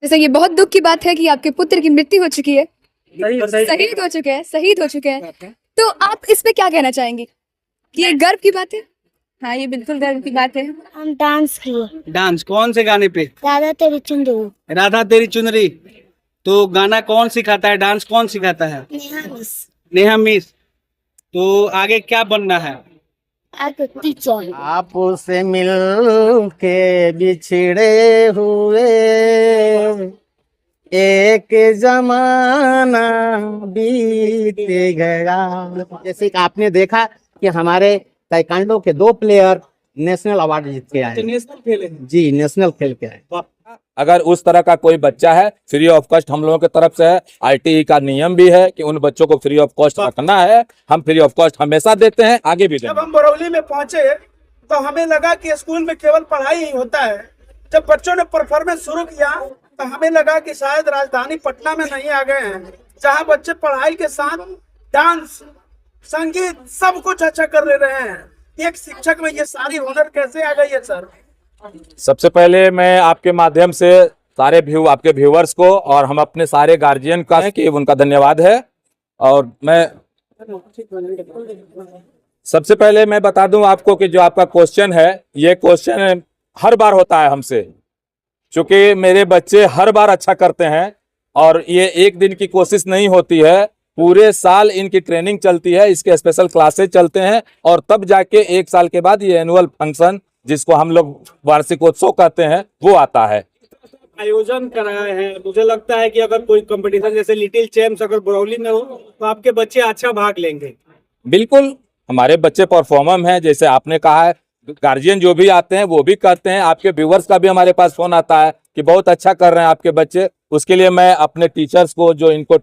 जैसे ये बहुत दुख की बात है कि आपके पुत्र की मृत्यु हो चुकी है, शहीद हो चुके हैं। तो आप इस पे क्या कहना चाहेंगे कि ये गर्व की बात है? हाँ, ये बिल्कुल गर्व की बात है। हम डांस किए। डांस कौन से गाने पे? दादा तेरी चुंदू। राधा तेरी चुनरी। तो गाना कौन सिखाता है, डांस कौन सिखाता है? नेहा मिस। नेहा मिस। तो आगे क्या बनना है? आप टीचर। आपसे मिल के बिछड़े हुए एक जमाना बीत गया। जैसे कि आपने देखा कि हमारे ताइक्वांडो के 2 प्लेयर नेशनल अवार्ड जीत के आए। नेशनल खेले जी, नेशनल खेल के आए। अगर उस तरह का कोई बच्चा है, फ्री ऑफ कॉस्ट हम लोगों की तरफ से है। आरटीई का नियम भी है कि उन बच्चों को फ्री ऑफ कॉस्ट रखना है। हम फ्री ऑफ कॉस्ट हमेशा देते हैं, आगे भी जब देंगे। हम बरौली में पहुंचे तो हमें लगा कि स्कूल में केवल पढ़ाई ही होता है। जब बच्चों ने परफॉर्मेंस शुरू किया तो हमें लगा कि शायद राजधानी पटना में नहीं आ गए हैं, जहां बच्चे पढ़ाई के साथ डांस, संगीत सब कुछ अच्छा कर ले रहे हैं। एक शिक्षक में ये सारी हुनर कैसे आ गई है सर? सबसे पहले मैं आपके माध्यम से सारे आपके व्यूअर्स को और हम अपने सारे गार्जियन का कि उनका धन्यवाद है। और मैं सबसे पहले मैं बता दूं आपको कि जो आपका क्वेश्चन है, ये क्वेश्चन हर बार होता है हमसे, क्योंकि मेरे बच्चे हर बार अच्छा करते हैं और ये एक दिन की कोशिश नहीं होती है, पूरे साल इनकी ट्रेनिंग चलती है, इसके स्पेशल क्लासेस चलते हैं और तब जाके 1 साल के बाद ये एनुअल फंक्शन, जिसको हम लोग वार्षिकोत्सव कहते हैं, वो आता है। आयोजन कराए हैं। मुझे लगता है कि अगर कोई कंपटीशन जैसे लिटिल चैम्प्स अगर बरौली में हो तो आपके बच्चे अच्छा भाग लेंगे। बिल्कुल, हमारे बच्चे परफॉर्मर हैं, जैसे आपने कहा है। गार्जियन जो भी आते हैं वो भी कहते हैं, आपके व्यूअर्स का भी हमारे पास फोन आता है कि बहुत अच्छा कर रहे हैं आपके बच्चे। उसके लिए मैं अपने टीचर्स को जो इनको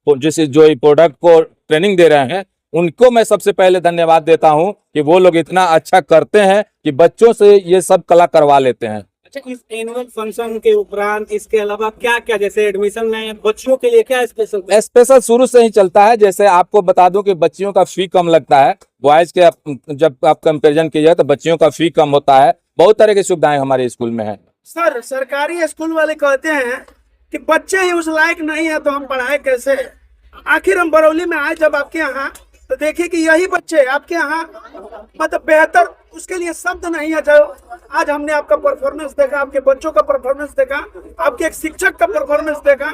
जो प्रोडक्ट को ट्रेनिंग दे रहे हैं, उनको मैं सबसे पहले धन्यवाद देता हूं कि वो लोग इतना अच्छा करते हैं कि बच्चों से ये सब कला करवा लेते हैं। अच्छा, इस एनुअल फंक्शन के उपरांत इसके अलावा क्या क्या, जैसे एडमिशन में बच्चों के लिए क्या स्पेशल शुरू से ही चलता है। जैसे आपको बता दूं कि बच्चियों का फी कम लगता है, बॉयज के जब आप कंपेरिजन कीजिए तो बच्चियों का फी कम होता है। बहुत तरह की सुविधाएं हमारे स्कूल में है। सर, सरकारी स्कूल वाले कहते हैं कि बच्चे ही उस लायक नहीं है तो हम पढ़ाए कैसे? आखिर हम बरौली में आए जब आपके यहाँ तो देखिए कि यही बच्चे आपके यहाँ मतलब बेहतर, उसके लिए शब्द नहीं है। जो आज हमने आपका परफॉर्मेंस देखा, आपके बच्चों का परफॉर्मेंस देखा, आपके एक शिक्षक का परफॉर्मेंस देखा,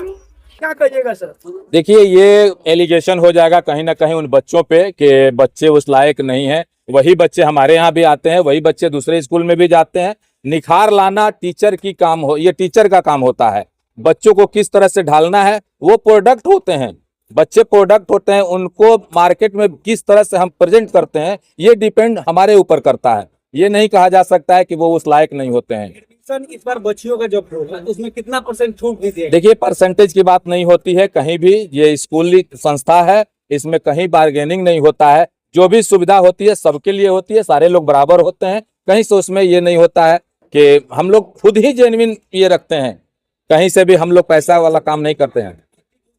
क्या कहिएगा सर? देखिए, ये एलिगेशन हो जाएगा कहीं ना कहीं उन बच्चों पे कि बच्चे उस लायक नहीं है। वही बच्चे हमारे यहाँ भी आते हैं, वही बच्चे दूसरे स्कूल में भी जाते हैं। निखार लाना टीचर की काम हो, ये टीचर का काम होता है। बच्चों को किस तरह से ढालना है, वो प्रोडक्ट होते हैं, बच्चे प्रोडक्ट होते हैं। उनको मार्केट में किस तरह से हम प्रेजेंट करते हैं, ये डिपेंड हमारे ऊपर करता है। ये नहीं कहा जा सकता है कि वो उस लायक नहीं होते हैं। सर, इस बार बच्चियों का जो प्रोग्राम उसमें कितना % छूट दीजिएगा? देखिए, परसेंटेज की बात नहीं होती है कहीं भी, ये स्कूली संस्था है, इसमें कहीं बार्गेनिंग नहीं होता है। जो भी सुविधा होती है सबके लिए होती है, सारे लोग बराबर होते हैं। कहीं से उसमें ये नहीं होता है कि हम लोग खुद ही जेन्युइन ये रखते हैं, कहीं से भी हम लोग पैसा वाला काम नहीं करते हैं।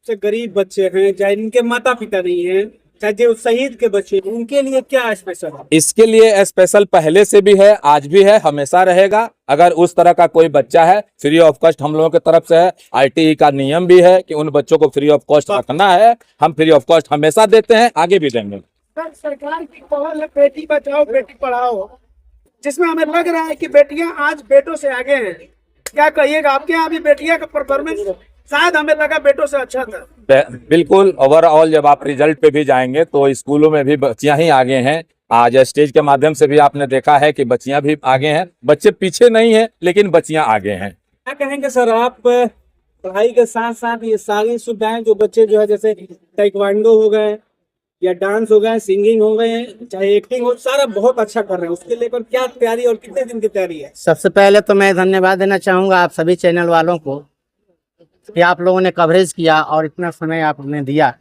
से गरीब बच्चे हैं, चाहे इनके माता पिता नहीं है, चाहे जो शहीद के बच्चे, उनके लिए क्या स्पेशल है? इसके लिए स्पेशल पहले से भी है, आज भी है, हमेशा रहेगा। अगर उस तरह का कोई बच्चा है, फ्री ऑफ कॉस्ट हम लोगों की तरफ से है। आरटीई का नियम भी है कि उन बच्चों को फ्री ऑफ कॉस्ट रखना है। हम फ्री ऑफ कॉस्ट हमेशा देते हैं, आगे भी देंगे। सर, सरकार की पहल है बेटी बचाओ बेटी पढ़ाओ, जिसमें हमें लग रहा है कि बेटियां आज बेटों से आगे हैं। क्या कहिएगा? आपके यहाँ भी बेटियां का परफॉर्मेंस शायद हमें लगा बेटों से अच्छा था। बिल्कुल, ओवरऑल जब आप रिजल्ट पे भी जाएंगे तो स्कूलों में भी बच्चियां ही आगे हैं। आज स्टेज के माध्यम से भी आपने देखा है कि बच्चियां भी आगे हैं, बच्चे पीछे नहीं हैं, लेकिन बच्चियां आगे हैं। क्या कहेंगे सर, आप पढ़ाई के साथ साथ ये सारी सुविधाएं जो बच्चे जो है, जैसे ताइक्वांडो हो गए या डांस हो गए, सिंगिंग हो गए, चाहे एक्टिंग हो, सारा बहुत अच्छा कर रहे हैं, उसके लेकर क्या तैयारी और कितने दिन की तैयारी है? सबसे पहले तो मैं धन्यवाद देना चाहूँगा आप सभी चैनल वालों को कि आप लोगों ने कवरेज किया और इतना समय आपने दिया।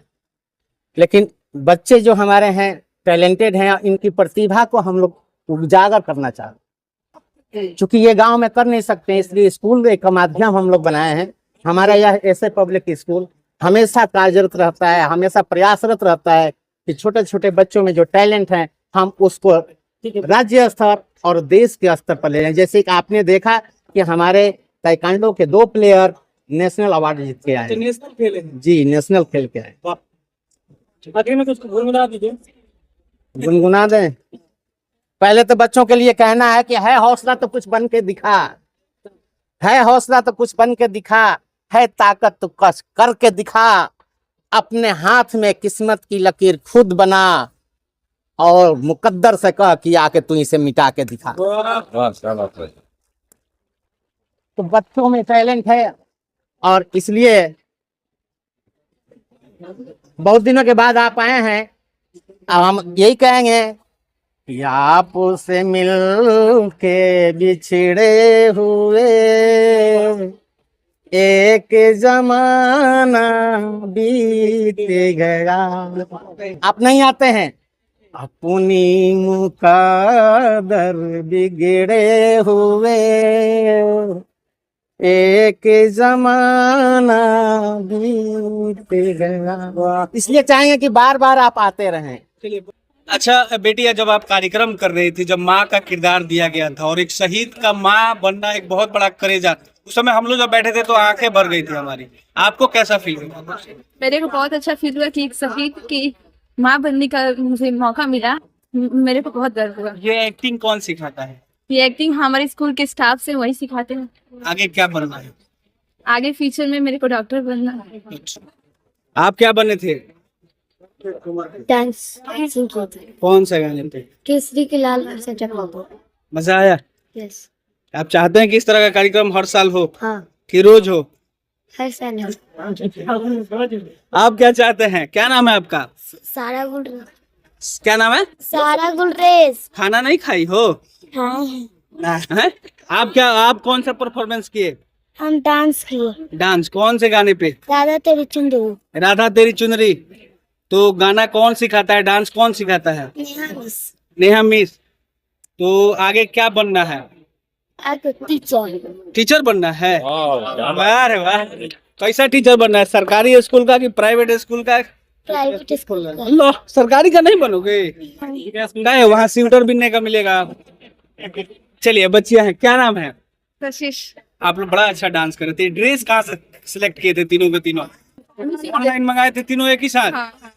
लेकिन बच्चे जो हमारे हैं टैलेंटेड हैं, इनकी प्रतिभा को हम लोग उजागर करना चाहते हैं। चूंकि ये गांव में कर नहीं सकते हैं, इसलिए स्कूल एक माध्यम हम लोग बनाए हैं। हमारा यह ऐसे पब्लिक स्कूल हमेशा कार्यरत रहता है, हमेशा प्रयासरत रहता है कि छोटे छोटे बच्चों में जो टैलेंट है हम उसको राज्य स्तर और देश के स्तर पर ले जाएं। जैसे कि आपने देखा कि हमारे ताइक्वांडो के 2 प्लेयर नेशनल अवार्ड जीत के आए। नेशनल खेले हैं। जी, नेशनल खेल के आए। आखिर में कुछ गुनगुना दीजिए। गुनगुना दें। पहले तो बच्चों के लिए कहना है कि है हौसला तो कुछ बन के दिखा, है हौसला तो कुछ बन के दिखा, है ताकत तो कस करके दिखा, अपने हाथ में किस्मत की लकीर खुद बना, और मुकद्दर से कह कि आके तू इसे मिटा के दिखा। तो बच्चों में टैलेंट है, और इसलिए बहुत दिनों के बाद आप आए हैं। अब हम यही कहेंगे कि आपसे मिल के बिछड़े हुए एक जमाना बीत गया। आप नहीं आते हैं। अपनी मुकद्दर बिगड़े हुए एक जमाना बीत गया। इसलिए चाहेंगे कि बार बार आप आते रहें। अच्छा बेटिया, जब आप कार्यक्रम कर रही थी, जब माँ का किरदार दिया गया था और एक शहीद का माँ बनना एक बहुत बड़ा करेजा, उस समय हम लोग जब बैठे थे तो आंखें भर गई थी हमारी। आपको कैसा फील हुआ? मेरे को बहुत अच्छा फील हुआ कि एक शहीद की माँ बनने का मुझे मौका मिला। मेरे को बहुत गर्व हुआ। ये एक्टिंग कौन सिखाता है? ये एक्टिंग हमारे स्कूल के स्टाफ से वही सिखाते हैं। आगे क्या बनना है? आगे फ्यूचर में मेरे को डॉक्टर बनना है। आप क्या बने थे? डांस डांसिंग की थी। कौन सा गाने पे? केसरी के लाल से जब मजा आया? यस। आप चाहते हैं कि इस तरह का कार्यक्रम हर साल हो हाँ, कि रोज हो? हर साल है। आप क्या चाहते हैं? क्या नाम है आपका? सारा गुल क्या नाम है? सारा गुलरेज। खाना नहीं खाई हो? हाँ, हैं? आप कौन सा परफॉर्मेंस किए? हम डांस किए। डांस कौन से गाने पे? दादा तेरी चुंदू। राधा तेरी चुनरी। तो गाना कौन सिखाता है, डांस कौन सिखाता है? नेहा मिस। नेहा मिस। तो आगे क्या बनना है? आगे टीचर। टीचर बनना है? वाह रे वाह। कैसा टीचर बनना है, सरकारी स्कूल का कि प्राइवेट स्कूल का? प्राइवेट स्कूल का। लो, सरकारी का नहीं बनोगे? क्या है वहाँ स्वेटर बिनने का मिलेगा? चलिए, बच्चियां हैं, क्या नाम है? कशिश। आप लोग बड़ा अच्छा डांस कर रहे थे। ड्रेस कहाँ से सिलेक्ट किए थे तीनों के तीनों? ऑनलाइन मंगाए थे तीनों एक ही साथ? हाँ।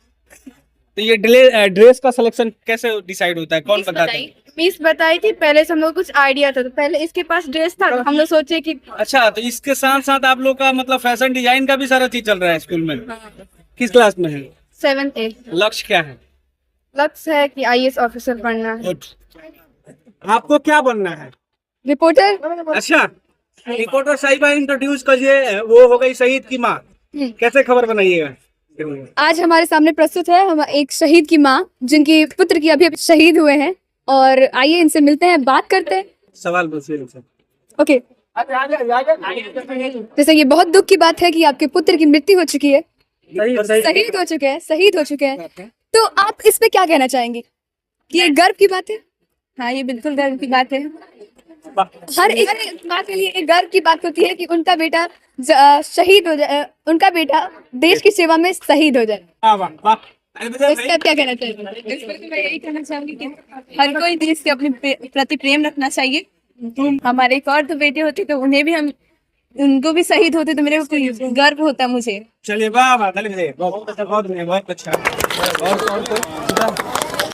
तो ये ड्रेस का सिलेक्शन कैसे डिसाइड होता है, कौन बताता है? मिस बताई थी पहले से। हम लोग कुछ आइडिया था, तो पहले इसके पास ड्रेस था, तो हम लोग सोचे कि अच्छा, तो इसके साथ साथ आप लोग का मतलब फैशन डिजाइन का भी सारा चीज चल रहा है स्कूल में? किस क्लास में है? 7th A। लक्ष्य क्या है? लक्ष्य है कि IAS ऑफिसर बनना है। आपको क्या बनना है? रिपोर्टर। अच्छा, रिपोर्टर साहिबा इंट्रोड्यूस करिए। वो हो गई शहीद की माँ। कैसे खबर बनाइएगा? आज हमारे सामने प्रस्तुत है हम एक शहीद की माँ, जिनकी पुत्र की अभी शहीद हुए हैं, और आइए इनसे मिलते हैं, बात करते हैं। सवाल पूछिए इनसे। ओके। जैसे ये बहुत दुख की बात है कि आपके पुत्र की मृत्यु हो चुकी है, शहीद हो चुके हैं। तो आप इस पे क्या कहना चाहेंगे? कि ये गर्व की बात है? हाँ, ये बिल्कुल गर्व की बात है। हर एक माँ के लिए एक गर्व की बात होती है कि उनका बेटा शहीद हो जाए, उनका बेटा देश की सेवा में शहीद हो जाए। तो इसका क्या कहना चाहिए? इस पर तो मैं यही कहना चाहूंगी कि हर कोई देश के अपने प्रति प्रेम रखना चाहिए। हमारे एक और तो बेटे होते तो उन्हें भी हम, उनको भी शहीद होते तो मेरे को गर्व होता मुझे। चलिए, वाह वाह, बहुत अच्छा। और